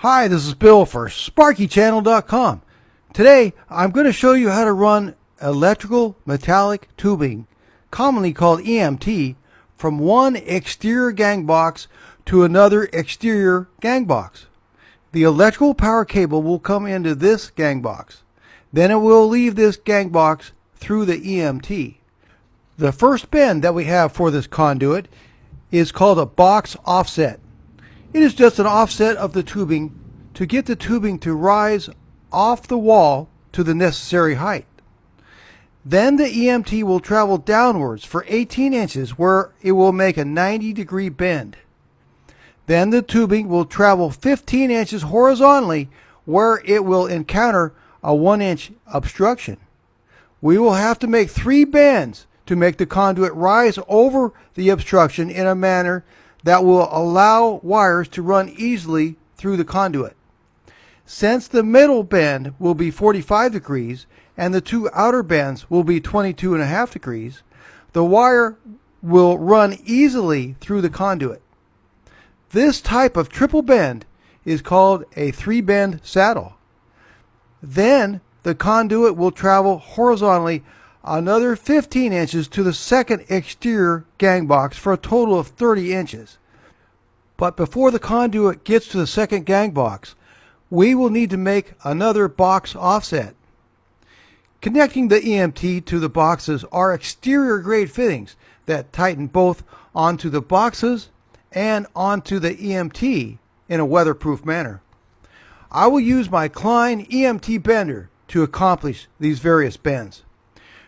Hi, this is Bill for SparkyChannel.com. Today, I'm going to show you how to run electrical metallic tubing, commonly called EMT, from one exterior gang box to another exterior gang box. The electrical power cable will come into this gang box. Then it will leave this gang box through the EMT. The first bend that we have for this conduit is called a box offset. It is just an offset of the tubing to get the tubing to rise off the wall to the necessary height. Then the EMT will travel downwards for 18 inches where it will make a 90-degree bend. Then the tubing will travel 15 inches horizontally where it will encounter a 1-inch obstruction. We will have to make 3 bends to make the conduit rise over the obstruction in a manner that will allow wires to run easily through the conduit. Since the middle bend will be 45 degrees and the 2 outer bends will be 22.5 degrees, the wire will run easily through the conduit. This type of triple bend is called a 3-bend saddle. Then the conduit will travel horizontally another 15 inches to the second exterior gang box for a total of 30 inches. But before the conduit gets to the second gang box, we will need to make another box offset. Connecting the EMT to the boxes are exterior grade fittings that tighten both onto the boxes and onto the EMT in a weatherproof manner. I will use my Klein EMT bender to accomplish these various bends.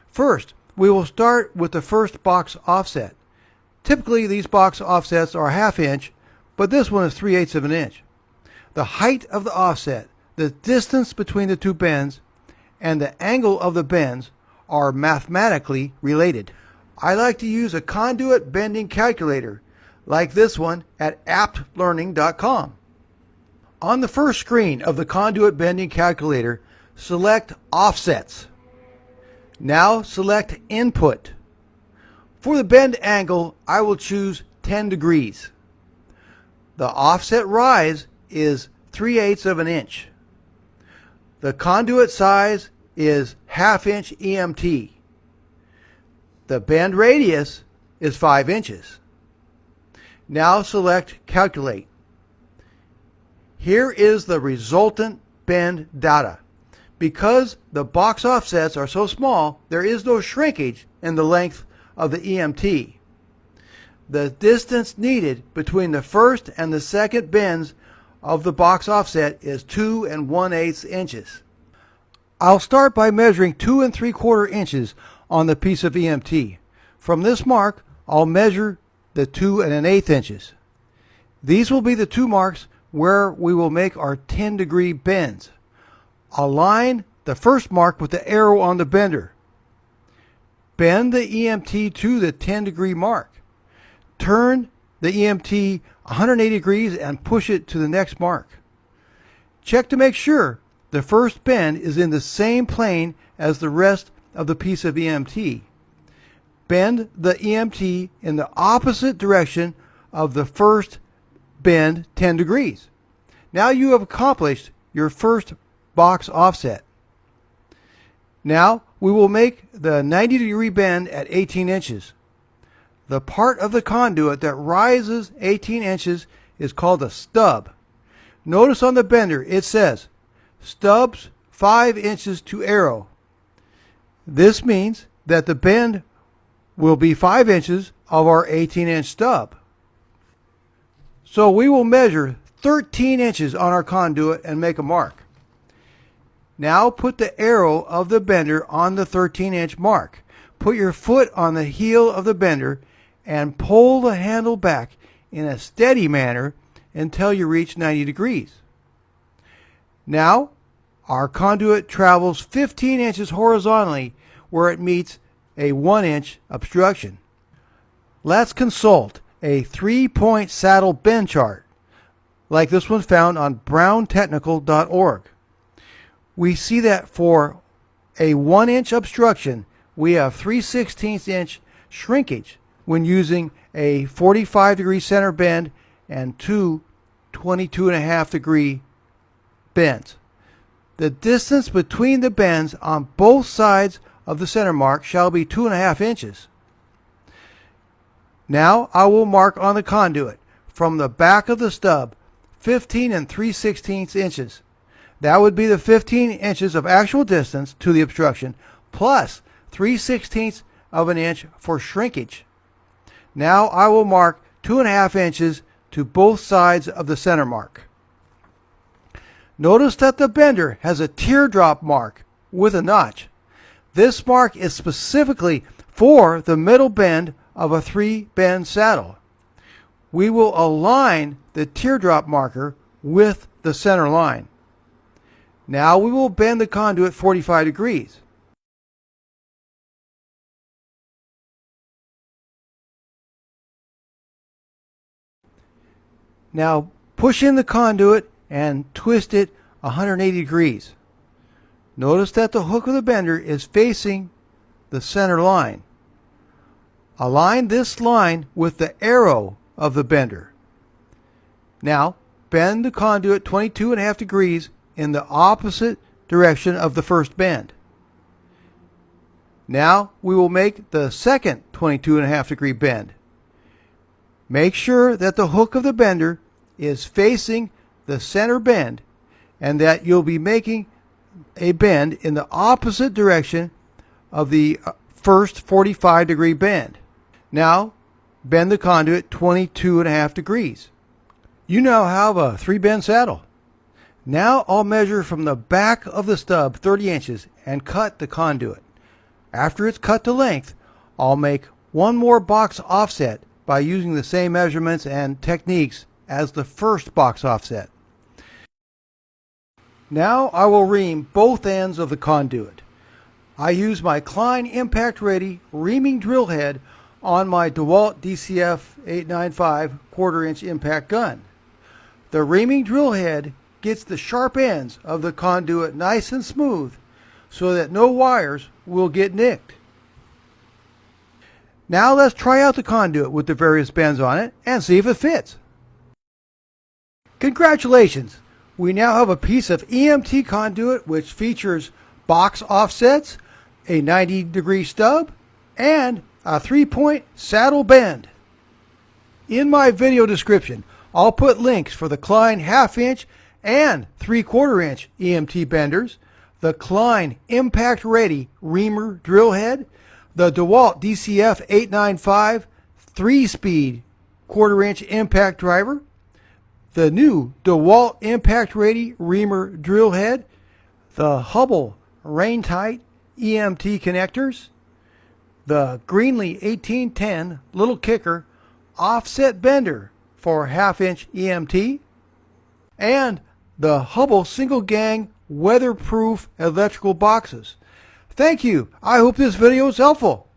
First, we will start with the first box offset. Typically, these box offsets are 1/2 inch, but this one is 3/8 of an inch. The height of the offset, the distance between the 2 bends, and the angle of the bends are mathematically related. I like to use a conduit bending calculator, like this one at aptlearning.com. On the first screen of the conduit bending calculator, select Offsets. Now select Input. For the bend angle, I will choose 10 degrees. The offset rise is 3/8 of an inch. The conduit size is 1/2 inch EMT. The bend radius is 5 inches. Now select Calculate. Here is the resultant bend data. Because the box offsets are so small, there is no shrinkage in the length of the EMT. The distance needed between the first and the second bends of the box offset is 2 1/8 inches. I'll start by measuring 2 3/4 inches on the piece of EMT. From this mark, I'll measure the 2 1/8 inches. These will be the 2 marks where we will make our 10-degree bends. Align the first mark with the arrow on the bender. Bend the EMT to the 10-degree mark. Turn the EMT 180 degrees and push it to the next mark. Check to make sure the first bend is in the same plane as the rest of the piece of EMT. Bend the EMT in the opposite direction of the first bend 10 degrees. Now you have accomplished your first box offset. Now we will make the 90-degree bend at 18 inches. The part of the conduit that rises 18 inches is called a stub. Notice on the bender it says stubs 5 inches to arrow. This means that the bend will be 5 inches of our 18-inch stub. So we will measure 13 inches on our conduit and make a mark. Now put the arrow of the bender on the 13-inch mark. Put your foot on the heel of the bender and pull the handle back in a steady manner until you reach 90 degrees. Now our conduit travels 15 inches horizontally where it meets a 1-inch obstruction. Let's consult a 3-point saddle bend chart, like this one found on browntechnical.org. We see that for a 1-inch obstruction, we have 3/16 inch shrinkage when using a 45-degree center bend and 2 22.5-degree bends. The distance between the bends on both sides of the center mark shall be 2.5 inches. Now I will mark on the conduit from the back of the stub 15 3/16 inches. That would be the 15 inches of actual distance to the obstruction plus 3/16 of an inch for shrinkage. Now I will mark 2.5 inches to both sides of the center mark. Notice that the bender has a teardrop mark with a notch. This mark is specifically for the middle bend of a 3-bend saddle. We will align the teardrop marker with the center line. Now we will bend the conduit 45 degrees. Now push in the conduit and twist it 180 degrees. Notice that the hook of the bender is facing the center line. Align this line with the arrow of the bender. Now bend the conduit 22.5 degrees in the opposite direction of the first bend. Now we will make the second 22.5 degree bend. Make sure that the hook of the bender is facing the center bend and that you'll be making a bend in the opposite direction of the first 45 degree bend. Now bend the conduit 22.5 degrees. You now have a 3-bend saddle. Now I'll measure from the back of the stub 30 inches and cut the conduit. After it's cut to length, I'll make one more box offset by using the same measurements and techniques as the first box offset. Now I will ream both ends of the conduit. I use my Klein Impact Ready reaming drill head on my DeWalt DCF 895 1/4-inch impact gun. The reaming drill head gets the sharp ends of the conduit nice and smooth so that no wires will get nicked. Now let's try out the conduit with the various bends on it and see if it fits. Congratulations! We now have a piece of EMT conduit which features box offsets, a 90-degree stub, and a 3-point saddle bend. In my video description, I'll put links for the Klein 1/2-inch and 3/4-inch EMT benders, the Klein Impact Ready reamer drill head, the DeWalt DCF 895 3-speed 1/4-inch impact driver, the new DeWalt Impact Ready reamer drill head, the Hubbell rain-tight EMT connectors, the Greenlee 1810 little kicker offset bender for 1/2-inch EMT, and the Hubbell single gang weatherproof electrical boxes. Thank you. I hope this video is helpful.